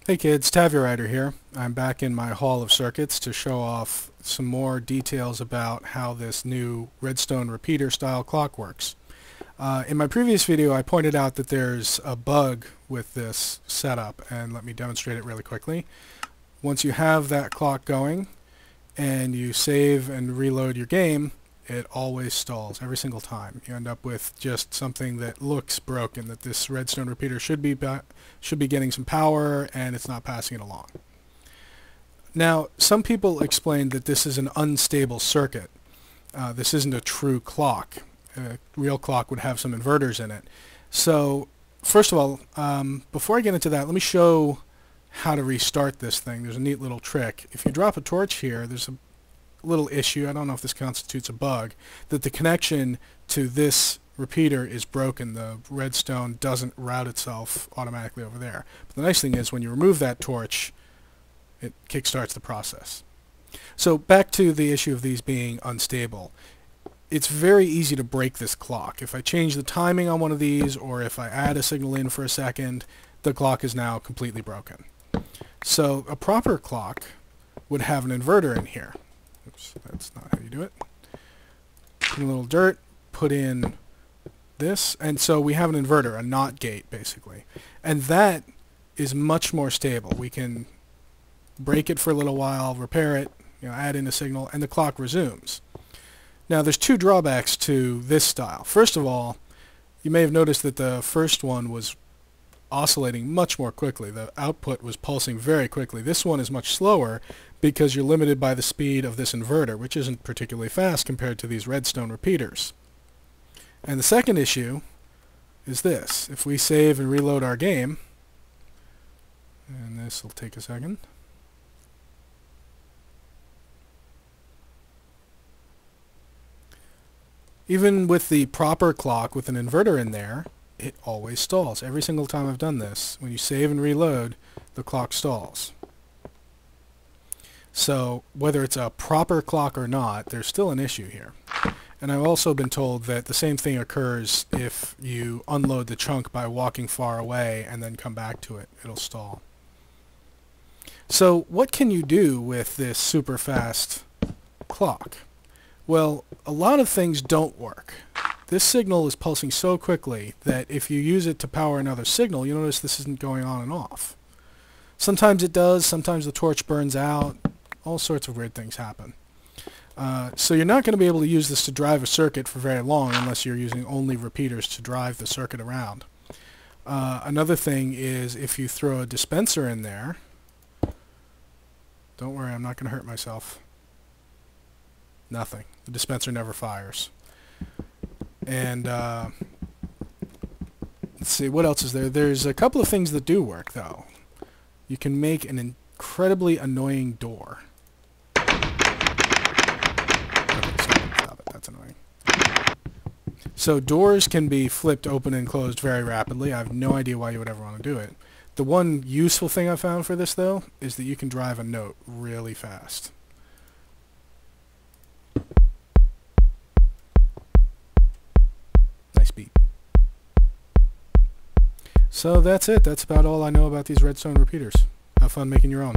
Hey kids, Taviwriter here. I'm back in my hall of circuits to show off some more details about how this new Redstone repeater style clock works. In my previous video I pointed out that there's a bug with this setup, and let me demonstrate it really quickly. Once you have that clock going and you save and reload your game, it always stalls every single time. You end up with just something that looks broken, that this Redstone repeater should be getting some power and it's not passing it along. Now, some people explained that this is an unstable circuit. This isn't a true clock. A real clock would have some inverters in it. So, first of all, before I get into that, let me show how to restart this thing. There's a neat little trick. If you drop a torch here, there's a little issue, I don't know if this constitutes a bug, that the connection to this repeater is broken. The redstone doesn't route itself automatically over there. But the nice thing is when you remove that torch, it kickstarts the process. So back to the issue of these being unstable. It's very easy to break this clock. If I change the timing on one of these, or if I add a signal in for a second, the clock is now completely broken. So a proper clock would have an inverter in here. Oops, that's not how you do it. Put in a little dirt, put in this, and so we have an inverter, a NOT gate basically. And that is much more stable. We can break it for a little while, repair it, add in a signal, and the clock resumes. Now there's two drawbacks to this style. First of all, you may have noticed that the first one was oscillating much more quickly. The output was pulsing very quickly. This one is much slower because you're limited by the speed of this inverter, which isn't particularly fast compared to these redstone repeaters. And the second issue is this. If we save and reload our game, and this will take a second, even with the proper clock with an inverter in there, it always stalls. Every single time I've done this, when you save and reload, the clock stalls. So whether it's a proper clock or not, there's still an issue here. And I've also been told that the same thing occurs if you unload the chunk by walking far away and then come back to it. It'll stall. So what can you do with this super fast clock? Well, a lot of things don't work. This signal is pulsing so quickly that if you use it to power another signal, you notice this isn't going on and off. Sometimes it does, sometimes the torch burns out, all sorts of weird things happen. So you're not going to be able to use this to drive a circuit for very long unless you're using only repeaters to drive the circuit around. Another thing is if you throw a dispenser in there, don't worry, I'm not going to hurt myself. Nothing. The dispenser never fires. And let's see, what else is there? There's a couple of things that do work, though. You can make an incredibly annoying door. Okay, stop it. That's annoying. So doors can be flipped open and closed very rapidly. I have no idea why you would ever want to do it. The one useful thing I found for this, though, is that you can drive a note really fast. Nice beat. So that's it. That's about all I know about these redstone repeaters. Have fun making your own.